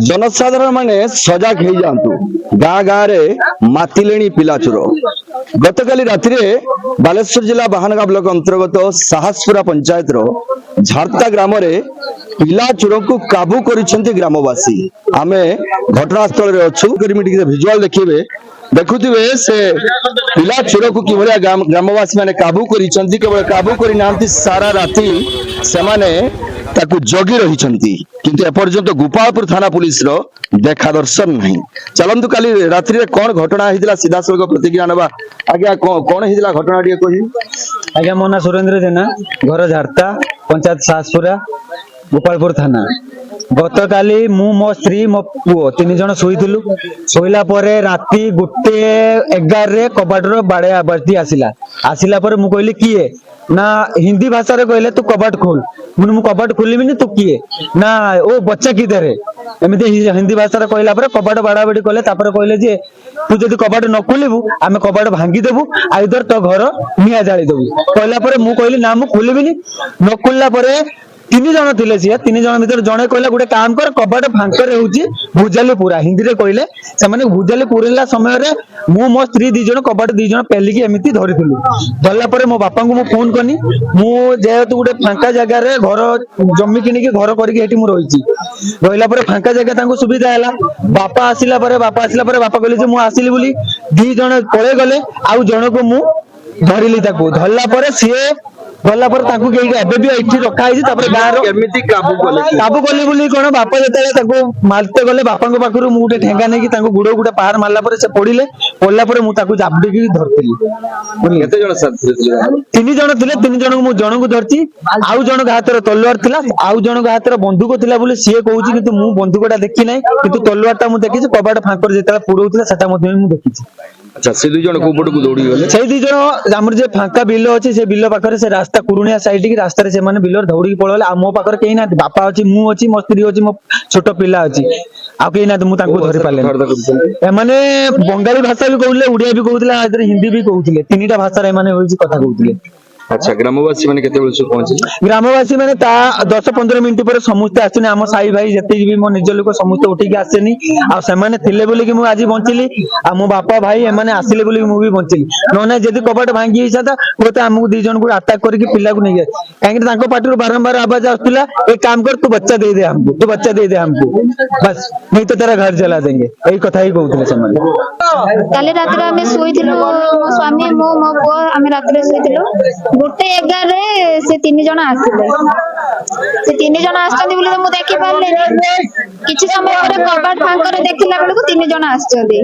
जनसाधारण माने सजग हो जातु गाँ गाँ रे मातिले पिला चोर गतकाली राति बालेश्वर जिला बाहानगा ब्लॉक अंतर्गत साहसपुरा पंचायत झारता ग्राम रे पिला चोर को काबू करिसेंती ग्रामवासी आमे घटनास्थल रे अछु विजुअल देखिबे देखुथिबे से पिला चोर को किभलिया ग्रामवासी माने काबू करिसेंती केवल काबू करि नांती सारा राति से माने ताकू जगी रही किंतु एपर्यंत गोपालपुर थाना पुलिस रो देखा दर्शन नहीं। चलतु काली रात्रि रे कौन घटना होइतिला सीधा सलग प्रतिक्रिया नबा आज्ञा कौन होइतिला घटना टिके कहि। आज्ञा मो ना सुरेंद्र जेना घर झारता पंचायत साहसपुरा गोपालपुर थाना गतकाली मु मो स्त्री मो पुओ तीन जन शोइथिलु शोइला परे राती 1:11 रे कबाट रो बाड़े आवाज आसिला आसिला परे मु कहली किए ना हिंदी भाषा रे कहले तू कबाट खोल मु कबाट खोलिबिनी तू किए ना ओ बच्चा किधर है एमिते हिंदी भाषा रे कहला परे कबाट बाड़ा बाड़ी कहले तापर कहले जे तू जदी कबाट न खोलिबु आमे कबाट भांगी देबु आइदर तो घर निया जाली देबु कहला परे मु कहली ना मु खोलिबिनी न खोलला परे तीन जन थिले सिया तीन जन भीतर जणे कहला गुटे काम कर कबाट फांकर होउची भुजाली पूरा हिंदी रे कहले से माने भुजाली पूरेला समय रे मु मो स्त्री दी जन कबाट दी जन पेली की एमिति धरिथिलु धरला परे मो बापा को मु फोन करनी मु जेहेतु गुटे फांका जगह रे घर जमी किनी के घर करके हेटी मु रहिची रहिला परे फांका जगह तांको सुविधा हैला बापा आसिला परे बापा कहले जे मु आसिली बोली दी जन पळे गले आउ जण को मु धरिली ताको धरला परे सिए गला पर ताकू के एबे भी एठी रखा आइछि तापर गाँ रो केमिति काबू कोली बोली कोन बापा जते ताको मारते गले बापा को पाखरु मु उठे ठेंगा नै कि ताको गुडो गुडा पहाड़ मारला पर से पड़िले पड़ला पर मु ताको जाबडी की धरतिली केते जण साथ थे तीन जण थिले तीन जण मु जण को धरती आउ जण के हाथ रे तलवार थिला आउ जण के हाथ रे बंदूक थिला बोली सिए कहूची किंतु मु बंदूकटा देखि नै किंतु तलवार ता मु देखि कबाड़ फांकर जेता पुरौतिला सेटा मध्ये मु देखि। अच्छा से दुई जण को पट को दौड़ी गले से दुई जण हमर जे फांका बिल अछि से बिल पाखरे से रास्ता कुरुनिया साइड की रास्ता रे से माने बिलर दौड़ी की पळले आ मो पाखरे केही ना बापा अछि मु अछि मो स्त्री अछि मो छोटो पिला अछि आ केही ना मु ताको धरि पाले ए माने बंगाली भाषा भी कहउले उड़िया भी कहउतले आ हिंदी भी कहउतले तीनटा भाषा रे माने होइछि कथा कहउतले। अच्छा ग्रामवासी माने केते बेल पहुंचे ग्रामवासी माने ता 10-15 मिनिट पर समस्त आछने हम साई भाई जते भी मो निज लोक समस्त उठी के आसेनी आ से माने थिले बोली कि मु आज बंचिली आ मो बापा भाई ए माने आसिले बोली मु भी बंचिली नोने जदी कबाट भांगी हिसाता होते हमहु दी जन को अटैक करके पिला को नै गए काहे कि तांको पाटिरो बारंबार आवाज आस्तला एक काम कर तू बच्चा दे दे हमको तू बच्चा दे दे हमको बस नहीं तो तेरा घर जला देंगे एई कथा ही कहउतले से माने। काले रात रे हमें सोइथिलु मो स्वामी मो पुओ हमें रात रे सोइथिलु 1:11 रे से तीन जन आसिले से तीन जन आछथि बोली मु देखि पारलेनी किछि समय पर कबाट फांकर देखिला बेलको तीन जन आछथि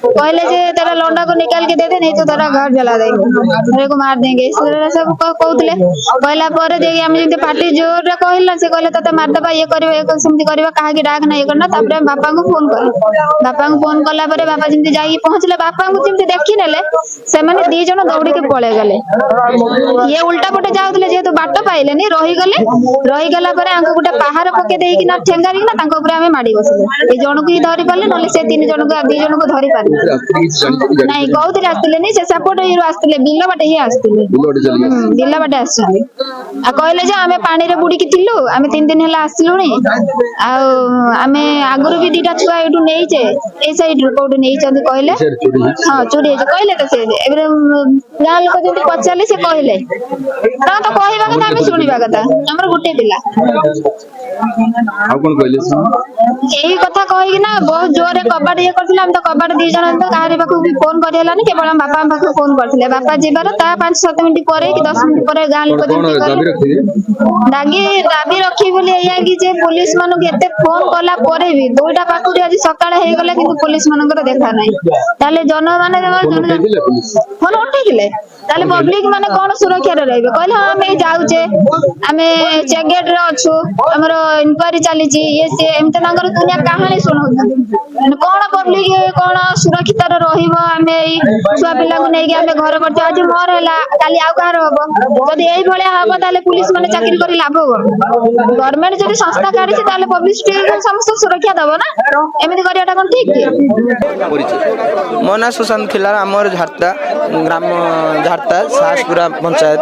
कहले जे तेरा लौंडा को निकाल के दे दे नहीं तो तेरा घर जला देंगे तेरे को मार देंगे इस सब कहउतले कहला पर जे हम जे पार्टी जोर रे कहला से कहले तते मार दबा ये करबे एक समति करबा काहे की डाक नहीं करना तापर बापा को फोन कर बापा को फोन कला पर बापा जिंती जाई पहुंचले बापा को जिंती देखि नेले से माने दी जन दौड़ी के पळे गले ये उल्टा पटे जाउतले जेतु बाट पाइलेनी रही गला पर आंको गुटे पहाड़ पके देई कि ना ठेंगा कि ना तांको ऊपर हमें माडी बसले ए जण को धरि पाले नले से तीन जण को दी जण को धरि पाले नहीं कहउतले आस्तले नहीं से सपोर्ट हिरो आस्तले बिल्ला बाटे ही आस्तले बिल्ला बाटे आस्तले आ कहले जे हमें पानी रे बुडी कि थिलु हमें 3 दिन हला आसिलुनी आ हमें आगुरु भी दीटा छुआ एटु नेई जे ए साइड रे कोड नेई चंदी कहले हां चोरी जे कहले त से एबरे गां लोक जंती पचाले से कहले ता तो कहबा कथा हमें सुनिबा कथा हमर गुटे पिला आ कोन कहले एही कथा कहि ना बहुत जोरे कबाड़ ये करथिला हम तो कबाड़ दी जण तो काहरे पाखु भी फोन करियलानी केवल हम बापा पाखु फोन करथिले बापा जेबार ता 5-7 मिनिट परे कि 10 मिनिट परे गां लोक जंती दाबी रखी बोली एया कि जे पुलिस मानु केते फोन कला परे भी दुईटा पाखु आज सकाळ हे गले कि पुलिस मानकर देखा नाही ताले जन माने फोन उठेइले ताले पब्लिक माने कोन सुरक्षा रे रहबे कहले हम जाउचे हमें चेक गेट रे अछु हमरो इंक्वायरी चली छी ये से एमते नगर दुनिया कहानी सुनो कोन पब्लिक कोन सुरक्षित रे रहिबो हमें छुआ पिला को नै कि हमें घर करते आज मोर हैला काली आउ कार होबो जदी एई भले हबो ताले पुलिस माने चाकरी करी लाभ हो गवर्नमेंट जदी संस्था काढी छी ताले पब्लिक समस्त सुरक्षा दबो ना एमिति करियाटा कोन ठीक की मोना सुशांत खिलार हमर झारता ग्राम झारता साहसपुरा पंचायत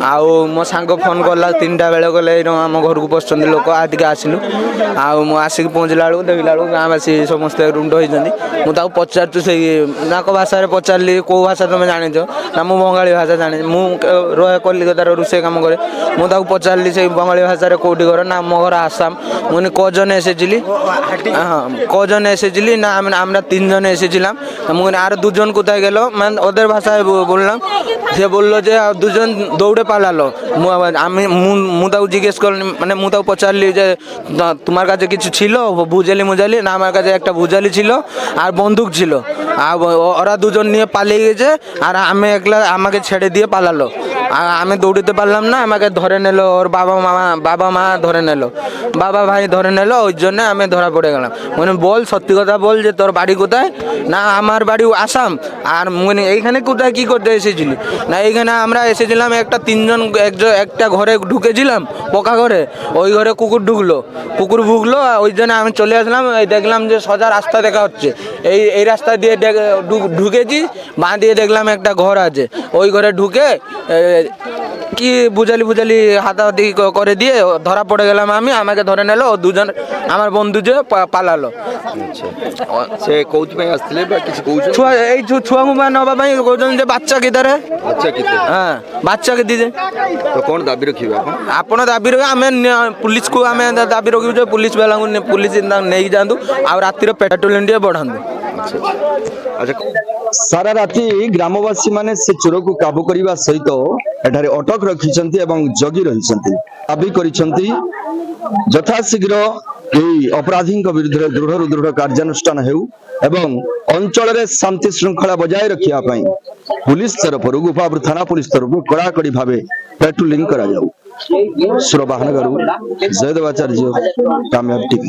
आउ मो सांग फोन करला 3टा ବେଳେ କହିଲେ ଏଇନ ଆମ ଘରକୁ ପଶୁଛନ୍ତି ଲୋକ ଟିକେ ଆସିଲୁ। ଆଉ ମୁଁ ଆସିକି ପହଞ୍ଚିଲା ବେଳକୁ ଦେଖିଲା ବେଳକୁ ଗାଁବାସୀ ସମସ୍ତେ ରୁଣ୍ଡ ହେଇଛନ୍ତି। ମୁଁ ତାକୁ ପଚାରୁଛୁ ସେଇ ତାଙ୍କ ଭାଷାରେ ପଚାରିଲି କୋଉ ଭାଷା ତମେ ଜାଣିଛ? ନା ମୁଁ ବଙ୍ଗାଳୀ ଭାଷା ଜାଣିଛି। ମୁଁ ରହେ କଲିକତାର ରୋଷେଇ କାମ କରେ। ମୁଁ ତାକୁ ପଚାରିଲି ସେଇ ବଙ୍ଗାଳୀ ଭାଷାରେ କୋଉଠି ଘର? না ମୋ ঘর আসাম। মানে কজন এসেছিলি? হ্যাঁ কজন এসেছিলি? না আমরা 3 জন এসেছিলাম। মানে আর 2 জন কোথায় গেল? মানে ওদের ভাষায় বললাম। সে বললো যে 2 জন দৌড়ে পালালো। আমি তাকে জিজ্ঞেস করলাম, মানে ମୁଁ তাকে পচারলি যে তোমার কাছে কিছু ছিল ভুজালি মুজালি? না আমার কাছে একটা ভুজালি ছিল আর বন্দুক ছিল। আর ওরা 2 জন নিয়ে পালিয়ে গেছে আর আমি একলা আমাকে ছেড়ে দিয়ে পালালো। আর আমি দৌড়তে পারলাম না, আমাকে ধরে নিল ওর বাবা মা ধরে নিল, বাবা ভাই ধরে নিল। ওই জন্য আমি ধরা পড়ে গেলাম। মানে বল সত্যি কথা বল যে তোর বাড়ি কোথায়? না আমার বাড়ি আসাম। আর মানে এইখানে কোথায় কি করতে এসেছিলি? না এইখানে আমরা এসেছিলাম একটা 3 জন একটা ঘরে ঢুকেছিলাম, পোকা ঘরে। ওই ঘরে কুকুর ভুগলো ওই জন্য আমি চলে আসলাম। এই দেখলাম যে সোজা রাস্তা দেখা হচ্ছে, এই রাস্তা দিয়ে ঢুকেছি, বাঁ দিয়ে দেখলাম একটা ঘর আছে। ওই ঘরে ঢুকে কি বুঝালি হাতাহাতি করে দিয়ে ধরা পড়ে গেলাম আমি। আমাকে ধরে নিল ও 2 জন আমার বন্ধু যে পালালো। ସେ କୋଉଥିପାଇଁ ଆସିଥିଲେ ବା କିଛି କହୁଛନ୍ତି? ଛୁଆ ଏଇ ଛୁଆଙ୍କୁ ନେବା ପାଇଁ କହୁଛନ୍ତି ଯେ ବାଚ୍ଚା କିଦାରେ। ଆଚ୍ଛା କେତେ ହଁ ବାଚ୍ଚା କେତେ? ତ କଣ ଦାବି ରଖିବେ ଆପଣ? ଆପଣ ଦାବି ରଖିବେ, ଆମେ ପୁଲିସକୁ ଆମେ ଦାବି ରଖିବୁ ଯେ ପୁଲିସ ବାଲାଙ୍କୁ ପୁଲିସ ନେଇକି ଯାଆନ୍ତୁ ଆଉ ରାତିରେ ପେଟ୍ରୋଲିଂ ଟିକେ ବଢାନ୍ତୁ। ଆଚ୍ଛା ସାରା ରାତି ଗ୍ରାମବାସୀ ମାନେ ସେ ଚୋରକୁ କାବୁ କରିବା ସହିତ ଏଠାରେ ଅଟକ ରଖିଛନ୍ତି ଏବଂ ଜଗି ରହିଛନ୍ତି। ଦାବି କରିଛନ୍ତି ଯଥାଶୀଘ୍ର ଏହି ଅପରାଧୀଙ୍କ ବିରୁଦ୍ଧରେ ଦୃଢରୁ ଦୃଢ କାର୍ଯ୍ୟାନୁଷ୍ଠାନ ହେଉ ଏବଂ ଅଞ୍ଚଳରେ ଶାନ୍ତି ଶୃଙ୍ଖଳା ବଜାୟ ରଖିବା ପାଇଁ ପୁଲିସ ତରଫରୁ ଗୋପାଳପୁର ଥାନା ପୁଲିସ ତରଫରୁ କଡାକଡି ଭାବେ ପେଟ୍ରୋଲିଂ କରାଯାଉ। ସୁରବାହାନଗରରୁ ଜୟଦେବାଚାର୍ଯ୍ୟ, କାମୟାବ ଟିଭି।